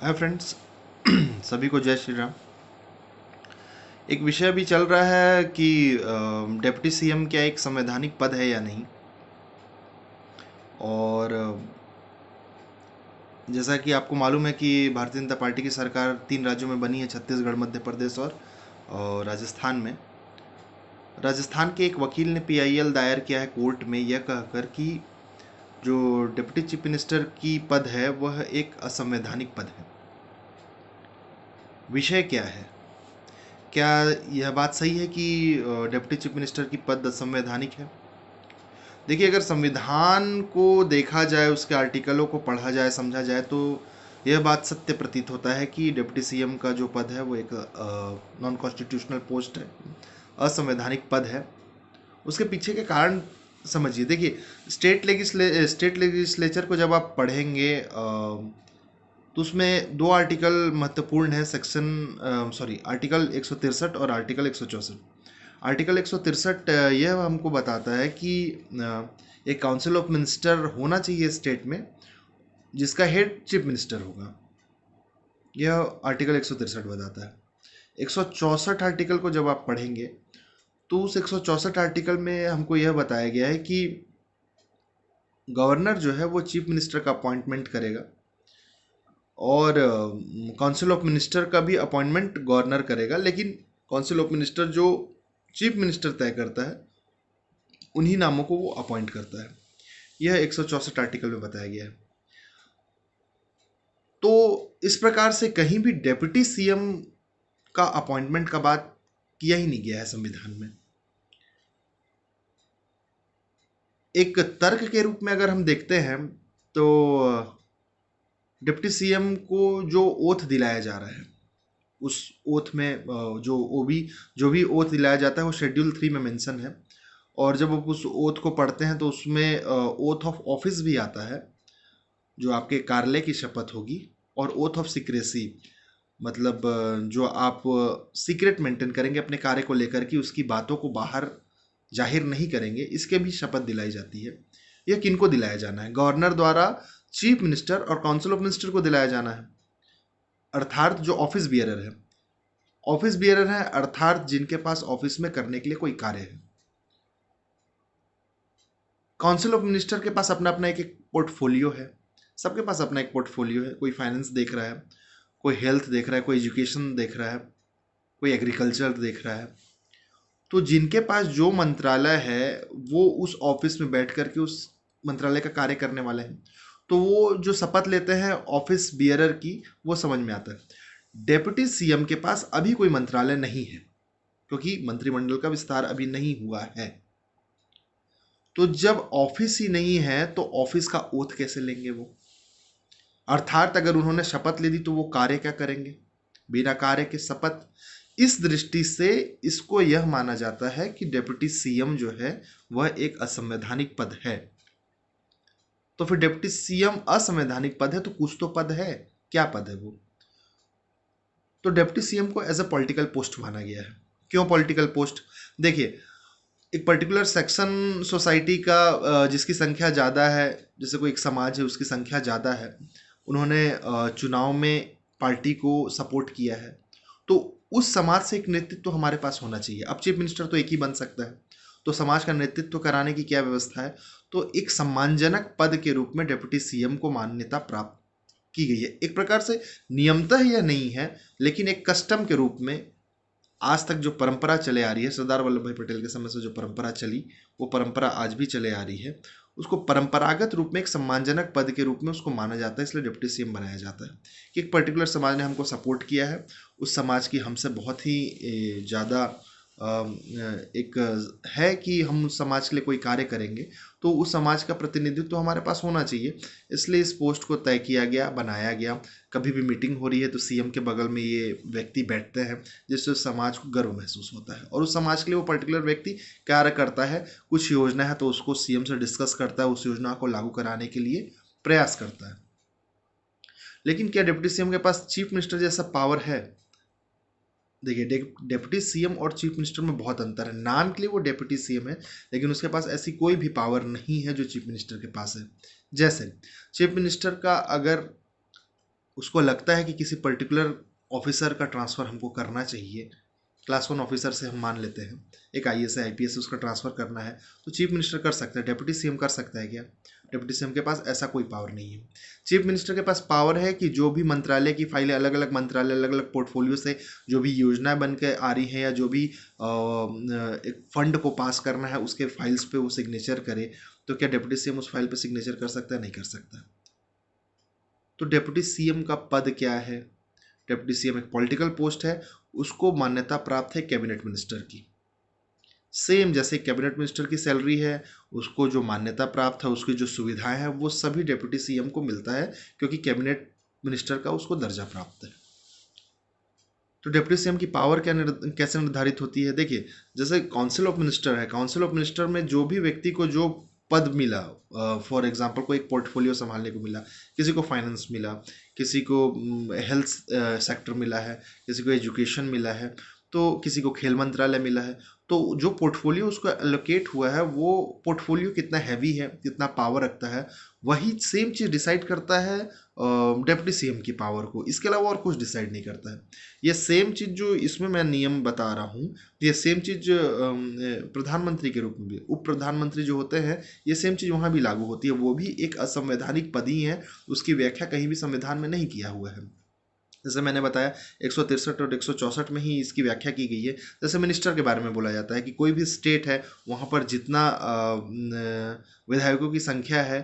Hi friends. सभी को जय श्री राम। एक विषय अभी चल रहा है कि डिप्टी सीएम क्या एक संवैधानिक पद है या नहीं। और जैसा कि आपको मालूम है कि भारतीय जनता पार्टी की सरकार 3 राज्यों में बनी है, छत्तीसगढ़, मध्य प्रदेश और राजस्थान में। राजस्थान के एक वकील ने पीआईएल दायर किया है कोर्ट में, यह कहकर कि जो डिप्टी चीफ मिनिस्टर की पद है वह एक असंवैधानिक पद है। विषय क्या है? क्या यह बात सही है कि डिप्टी चीफ मिनिस्टर की पद असंवैधानिक है? देखिए, अगर संविधान को देखा जाए, उसके आर्टिकलों को पढ़ा जाए, समझा जाए, तो यह बात सत्य प्रतीत होता है कि डिप्टी सीएम का जो पद है वो एक नॉन कॉन्स्टिट्यूशनल पोस्ट है, असंवैधानिक पद है। उसके पीछे के कारण समझिए। देखिए, स्टेट लेजिस्लेचर को जब आप पढ़ेंगे तो उसमें 2 आर्टिकल महत्वपूर्ण है। आर्टिकल 163 और आर्टिकल 164। आर्टिकल 163 यह हमको बताता है कि एक काउंसिल ऑफ मिनिस्टर होना चाहिए स्टेट में, जिसका हेड चीफ मिनिस्टर होगा। यह आर्टिकल 163 बताता है। 164 आर्टिकल को जब आप पढ़ेंगे तो उस 164 आर्टिकल में हमको यह बताया गया है कि गवर्नर जो है वो चीफ मिनिस्टर का अपॉइंटमेंट करेगा, और काउंसिल ऑफ मिनिस्टर का भी अपॉइंटमेंट गवर्नर करेगा, लेकिन काउंसिल ऑफ मिनिस्टर जो चीफ मिनिस्टर तय करता है उन्हीं नामों को वो अपॉइंट करता है। यह 164 आर्टिकल में बताया गया है। तो इस प्रकार से कहीं भी डेप्यूटी सीएम का अपॉइंटमेंट का बात किया ही नहीं गया है संविधान में। एक तर्क के रूप में अगर हम देखते हैं तो डिप्टी सीएम को जो ओथ दिलाया जा रहा है, उस ओथ में जो भी ओथ दिलाया जाता है वो शेड्यूल 3 में मेंशन है। और जब आप उस ओथ को पढ़ते हैं तो उसमें ओथ ऑफ ऑफिस भी आता है, जो आपके कार्यालय की शपथ होगी, और ओथ ऑफ सीक्रेसी, मतलब जो आप सीक्रेट मेंटेन करेंगे अपने कार्य को लेकर, कि उसकी बातों को बाहर जाहिर नहीं करेंगे, इसके भी शपथ दिलाई जाती है। यह किनको दिलाया जाना है? गवर्नर द्वारा चीफ मिनिस्टर और काउंसिल ऑफ मिनिस्टर को दिलाया जाना है, अर्थात जो ऑफिस बियरर है। ऑफिस बियरर है अर्थात जिनके पास ऑफिस में करने के लिए कोई कार्य है। काउंसिल ऑफ मिनिस्टर के पास अपना अपना एक एक पोर्टफोलियो है। सबके पास अपना एक पोर्टफोलियो है। कोई फाइनेंस देख रहा है, कोई हेल्थ देख रहा है, कोई एजुकेशन देख रहा है, कोई एग्रीकल्चर देख रहा है। तो जिनके पास जो मंत्रालय है वो उस ऑफिस में बैठ करके उस मंत्रालय का कार्य करने वाले हैं, तो वो जो शपथ लेते हैं ऑफिस बियरर की, वो समझ में आता है। डेप्यूटी सीएम के पास अभी कोई मंत्रालय नहीं है, क्योंकि मंत्रिमंडल का विस्तार अभी नहीं हुआ है। तो जब ऑफिस ही नहीं है तो ऑफिस का ओथ कैसे लेंगे वो? अर्थात अगर उन्होंने शपथ ले दी तो वो कार्य क्या करेंगे बिना कार्य के? शपथ। इस दृष्टि से इसको यह माना जाता है कि डिप्टी सीएम जो है वह एक असंवैधानिक पद है। तो फिर डिप्टी सीएम असंवैधानिक पद है तो कुछ तो पद है। क्या पद है वो? तो डिप्टी सीएम को एज अ पॉलिटिकल पोस्ट माना गया है। क्यों पॉलिटिकल पोस्ट? देखिए, एक पर्टिकुलर सेक्शन सोसाइटी का जिसकी संख्या ज़्यादा है, जैसे कोई एक समाज है उसकी संख्या ज़्यादा है, उन्होंने चुनाव में पार्टी को सपोर्ट किया है, तो उस समाज से एक नेतृत्व तो हमारे पास होना चाहिए। अब चीफ मिनिस्टर तो एक ही बन सकता है, तो समाज का नेतृत्व कराने की क्या व्यवस्था है? तो एक सम्मानजनक पद के रूप में डिप्टी सीएम को मान्यता प्राप्त की गई है। एक प्रकार से नियमतः यह नहीं है, लेकिन एक कस्टम के रूप में आज तक जो परंपरा चले आ रही है, सरदार वल्लभ भाई पटेल के समय से जो परंपरा चली, वो परंपरा आज भी चले आ रही है। उसको परंपरागत रूप में एक सम्मानजनक पद के रूप में उसको माना जाता है, इसलिए डिप्टी सीएम बनाया जाता है कि एक पर्टिकुलर समाज ने हमको सपोर्ट किया है, उस समाज की हमसे बहुत ही ज़्यादा एक है कि हम उस समाज के लिए कोई कार्य करेंगे, तो उस समाज का प्रतिनिधित्व तो हमारे पास होना चाहिए। इसलिए इस पोस्ट को तय किया गया, बनाया गया। कभी भी मीटिंग हो रही है तो सीएम के बगल में ये व्यक्ति बैठते हैं, जिससे उस समाज को गर्व महसूस होता है, और उस समाज के लिए वो पर्टिकुलर व्यक्ति कार्य करता है। कुछ योजना है तो उसको सीएम से डिस्कस करता है, उस योजना को लागू कराने के लिए प्रयास करता है। लेकिन क्या डिप्टी सीएम के पास चीफ मिनिस्टर जैसा पावर है? देखिए, डेप्यूटी सीएम और चीफ मिनिस्टर में बहुत अंतर है। नाम के लिए वो डेप्यूटी सीएम है, लेकिन उसके पास ऐसी कोई भी पावर नहीं है जो चीफ मिनिस्टर के पास है। जैसे चीफ मिनिस्टर का अगर उसको लगता है कि किसी पर्टिकुलर ऑफिसर का ट्रांसफ़र हमको करना चाहिए, क्लास 1 ऑफिसर से हम मान लेते हैं एक आईएएस है आईपीएस उसका ट्रांसफ़र करना है, तो चीफ मिनिस्टर कर सकता है। डिप्टी सीएम कर सकता है क्या? डिप्टी सीएम के पास ऐसा कोई पावर नहीं है। चीफ मिनिस्टर के पास पावर है कि जो भी मंत्रालय की फाइलें, अलग अलग मंत्रालय अलग अलग पोर्टफोलियो से जो भी योजनाएं बन के आ रही हैं या जो भी एक फंड को पास करना है उसके फाइल्स पे वो सिग्नेचर करे, तो क्या डिप्टी सीएम उस फाइल पे सिग्नेचर कर सकता है? नहीं कर सकता। तो डिप्टी सीएम का पद क्या है? डिप्टी सीएम एक पॉलिटिकल पोस्ट है, उसको मान्यता प्राप्त है कैबिनेट मिनिस्टर की। सेम जैसे कैबिनेट मिनिस्टर की सैलरी है, उसको जो मान्यता प्राप्त है, उसकी जो सुविधाएं हैं, वो सभी डिप्टी सीएम को मिलता है, क्योंकि कैबिनेट मिनिस्टर का उसको दर्जा प्राप्त है। तो डिप्टी सीएम की पावर कैसे निर्धारित होती है? देखिए, जैसे काउंसिल ऑफ मिनिस्टर है, काउंसिल ऑफ मिनिस्टर में जो भी व्यक्ति को जो पद मिला, फॉर एग्जांपल को एक पोर्टफोलियो संभालने को मिला, किसी को फाइनेंस मिला, किसी को हेल्थ सेक्टर मिला है, किसी को एजुकेशन मिला है, तो किसी को खेल मंत्रालय मिला है, तो जो पोर्टफोलियो उसको एलोकेट हुआ है वो पोर्टफोलियो कितना हैवी है, कितना पावर रखता है, वही सेम चीज़ डिसाइड करता है डिप्टी सीएम की पावर को। इसके अलावा और कुछ डिसाइड नहीं करता है। ये सेम चीज़ जो इसमें मैं नियम बता रहा हूँ, ये सेम चीज़ प्रधानमंत्री के रूप में भी, उप प्रधानमंत्री जो होते हैं, ये सेम चीज़ वहाँ भी लागू होती है। वो भी एक असंवैधानिक पद ही है, उसकी व्याख्या कहीं भी संविधान में नहीं किया हुआ है। जैसे मैंने बताया 163 और 164 में ही इसकी व्याख्या की गई है। जैसे मिनिस्टर के बारे में बोला जाता है कि कोई भी स्टेट है, वहाँ पर जितना विधायकों की संख्या है,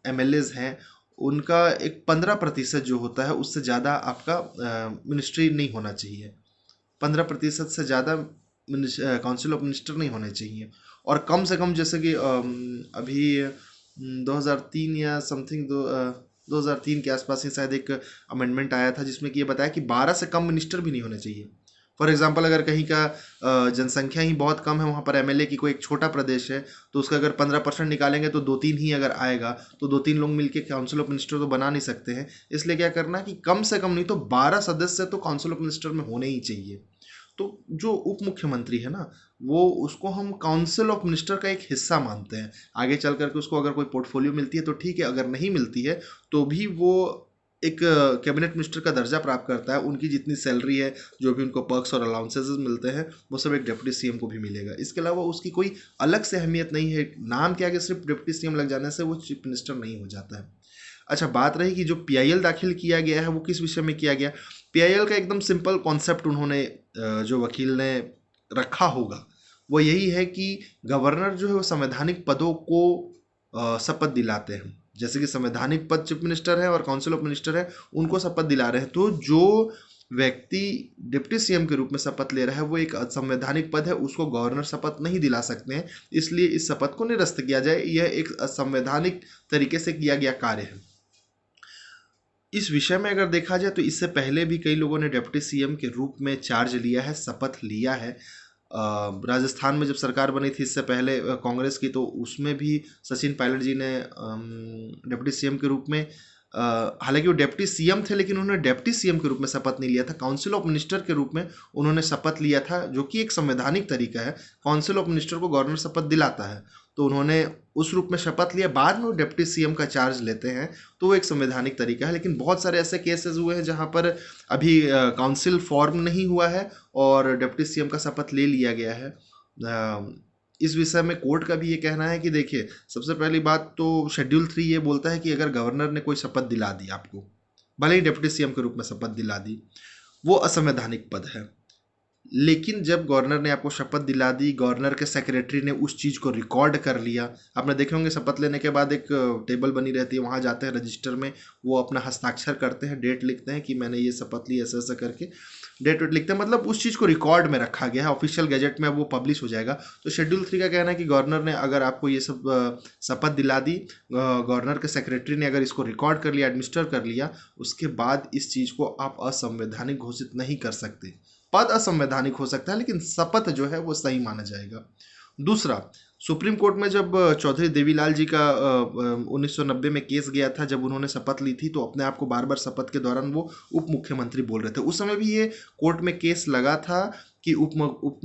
एमएलएज हैं, उनका एक 15% जो होता है उससे ज़्यादा आपका मिनिस्ट्री नहीं होना चाहिए। 15% से ज़्यादा काउंसिल ऑफ मिनिस्टर नहीं होने चाहिए। और कम से कम जैसे कि अभी 2003 या समथिंग 2003 के आसपास ही शायद एक अमेंडमेंट आया था जिसमें कि ये बताया कि 12 से कम मिनिस्टर भी नहीं होने चाहिए। फॉर एग्जांपल, अगर कहीं का जनसंख्या ही बहुत कम है, वहाँ पर एमएलए की कोई एक छोटा प्रदेश है, तो उसका अगर 15% निकालेंगे तो 2-3 ही अगर आएगा, तो 2-3 लोग मिलके काउंसिल ऑफ मिनिस्टर तो बना नहीं सकते हैं। इसलिए क्या करना है कि कम से कम नहीं तो 12 सदस्य तो काउंसिल ऑफ मिनिस्टर में होने ही चाहिए। तो जो उप मुख्यमंत्री है ना, वो उसको हम काउंसिल ऑफ मिनिस्टर का एक हिस्सा मानते हैं। आगे चल करके उसको अगर कोई पोर्टफोलियो मिलती है तो ठीक है, अगर नहीं मिलती है तो भी वो एक कैबिनेट मिनिस्टर का दर्जा प्राप्त करता है। उनकी जितनी सैलरी है, जो भी उनको पर्क्स और अलाउंसेस मिलते हैं, वो सब एक डिप्टी सीएम को भी मिलेगा। इसके अलावा उसकी कोई अलग से अहमियत नहीं है। नाम के आगे सिर्फ डिप्टी सीएम लग जाने से वो चीफ मिनिस्टर नहीं हो जाता है। अच्छा, बात रही कि जो पीआईएल दाखिल किया गया है वो किस विषय में किया गया। पीआईएल का एकदम सिंपल कॉन्सेप्ट उन्होंने जो वकील ने रखा होगा वो यही है कि गवर्नर जो है वो संवैधानिक पदों को शपथ दिलाते हैं। जैसे कि संवैधानिक पद चीफ मिनिस्टर है और काउंसिल ऑफ मिनिस्टर है, उनको शपथ दिला रहे हैं। तो जो व्यक्ति डिप्टी सीएम के रूप में शपथ ले रहा है वो एक असंवैधानिक पद है, उसको गवर्नर शपथ नहीं दिला सकते हैं। इसलिए इस शपथ को निरस्त किया जाए। यह एक असंवैधानिक तरीके से किया गया कार्य है। इस विषय में अगर देखा जाए तो इससे पहले भी कई लोगों ने डिप्टी सीएम के रूप में चार्ज लिया है, शपथ लिया है। राजस्थान में जब सरकार बनी थी इससे पहले कांग्रेस की, तो उसमें भी सचिन पायलट जी ने डिप्टी सीएम के रूप में, हालांकि वो डिप्टी सीएम थे लेकिन उन्होंने डिप्टी सीएम के रूप में शपथ नहीं लिया था, काउंसिल ऑफ मिनिस्टर के रूप में उन्होंने शपथ लिया था, जो कि एक संवैधानिक तरीका है। काउंसिल ऑफ मिनिस्टर को गवर्नर शपथ दिलाता है, तो उन्होंने उस रूप में शपथ लिया, बाद में वो डिप्टी सीएम का चार्ज लेते हैं, तो वो एक संवैधानिक तरीका है। लेकिन बहुत सारे ऐसे केसेस हुए हैं जहाँ पर अभी काउंसिल फॉर्म नहीं हुआ है और डिप्टी सीएम का शपथ ले लिया गया है। इस विषय में कोर्ट का भी ये कहना है कि देखिए, सबसे पहली बात तो शेड्यूल 3 ये बोलता है कि अगर गवर्नर ने कोई शपथ दिला दी आपको, भले ही डिप्टी सीएम के रूप में शपथ दिला दी, वो असंवैधानिक पद है। लेकिन जब गवर्नर ने आपको शपथ दिला दी, गवर्नर के सेक्रेटरी ने उस चीज़ को रिकॉर्ड कर लिया, आपने देखे होंगे शपथ लेने के बाद एक टेबल बनी रहती है, वहाँ जाते हैं रजिस्टर में, वो अपना हस्ताक्षर करते हैं, डेट लिखते हैं कि मैंने ये शपथ ली, ऐसा ऐसा करके डेट वेट लिखते हैं। मतलब उस चीज़ को रिकॉर्ड में रखा गया है, ऑफिशियल गैजेट में वो पब्लिश हो जाएगा। तो शेड्यूल 3 का कहना है कि गवर्नर ने अगर आपको ये सब शपथ दिला दी, गवर्नर के सेक्रेटरी ने अगर इसको रिकॉर्ड कर लिया, एडमिनिस्टर कर लिया, उसके बाद इस चीज़ को आप असंवैधानिक घोषित नहीं कर सकते। पद असंवैधानिक हो सकता है लेकिन शपथ जो है वो सही माना जाएगा। दूसरा, सुप्रीम कोर्ट में जब चौधरी देवीलाल जी का 1990 में केस गया था, जब उन्होंने शपथ ली थी तो अपने आप को बार बार शपथ के दौरान वो उप मुख्यमंत्री बोल रहे थे। उस समय भी ये कोर्ट में केस लगा था कि उप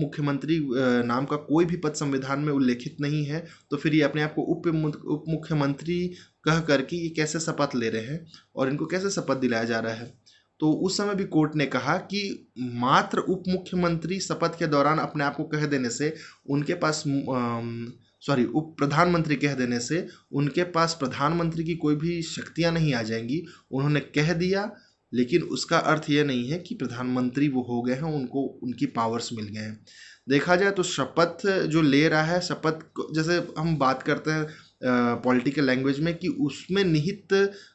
मुख्यमंत्री नाम का कोई भी पद संविधान में उल्लेखित नहीं है, तो फिर ये अपने आप को उप मुख्यमंत्री कह करके ये कैसे शपथ ले रहे हैं और इनको कैसे शपथ दिलाया जा रहा है। तो उस समय भी कोर्ट ने कहा कि मात्र उप मुख्यमंत्री शपथ के दौरान अपने आप को कह देने से उनके पास उप प्रधानमंत्री कह देने से उनके पास प्रधानमंत्री की कोई भी शक्तियां नहीं आ जाएंगी। उन्होंने कह दिया, लेकिन उसका अर्थ ये नहीं है कि प्रधानमंत्री वो हो गए हैं, उनको उनकी पावर्स मिल गए हैं। देखा जाए तो शपथ जो ले रहा है, जैसे हम बात करते हैं पॉलिटिकल लैंग्वेज में कि उसमें निहित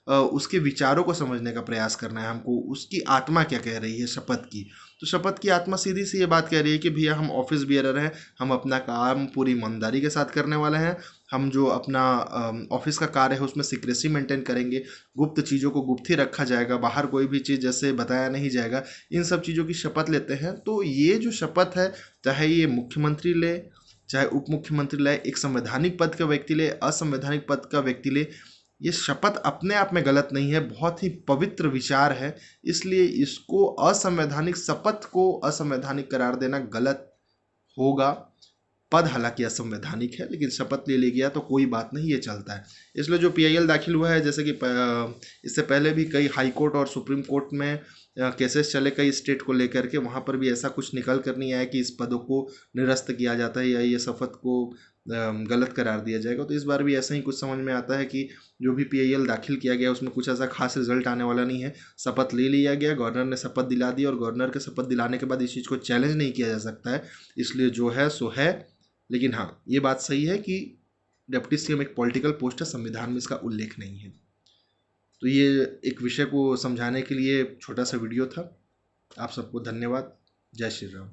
उसके विचारों को समझने का प्रयास करना है हमको, उसकी आत्मा क्या कह रही है शपथ की। तो शपथ की आत्मा सीधी सी ये बात कह रही है कि भैया हम ऑफिस बियरर हैं, हम अपना काम पूरी ईमानदारी के साथ करने वाले हैं, हम जो अपना ऑफिस का कार्य है उसमें सीक्रेसी मेंटेन करेंगे, गुप्त चीज़ों को गुप्त ही रखा जाएगा, बाहर कोई भी चीज़ जैसे बताया नहीं जाएगा, इन सब चीज़ों की शपथ लेते हैं। तो ये जो शपथ है, चाहे ये मुख्यमंत्री ले, चाहे उप मुख्यमंत्री ले, एक संवैधानिक पद का व्यक्ति ले, असंवैधानिक पद का व्यक्ति ले, ये शपथ अपने आप में गलत नहीं है, बहुत ही पवित्र विचार है। इसलिए इसको असंवैधानिक, शपथ को असंवैधानिक करार देना गलत होगा। पद हालांकि असंवैधानिक है, लेकिन शपथ ले लिया तो कोई बात नहीं, ये चलता है। इसलिए जो PIL दाखिल हुआ है, जैसे कि इससे पहले भी कई हाई कोर्ट और सुप्रीम कोर्ट में केसेस चले कई स्टेट को लेकर के, वहाँ पर भी ऐसा कुछ निकल कर नहीं आया कि इस पदों को निरस्त किया जाता है या ये शपथ को गलत करार दिया जाएगा। तो इस बार भी ऐसा ही कुछ समझ में आता है कि जो भी PIL दाखिल किया गया उसमें कुछ ऐसा खास रिजल्ट आने वाला नहीं है। शपथ ले लिया गया, गवर्नर ने शपथ दिला दी, और गवर्नर के शपथ दिलाने के बाद इस चीज़ को चैलेंज नहीं किया जा सकता है। इसलिए जो है सो है। लेकिन हाँ, ये बात सही है कि डिप्टी CM एक पॉलिटिकल पोस्ट है, संविधान में इसका उल्लेख नहीं है। तो ये एक विषय को समझाने के लिए छोटा सा वीडियो था। आप सबको धन्यवाद। जय श्री राम।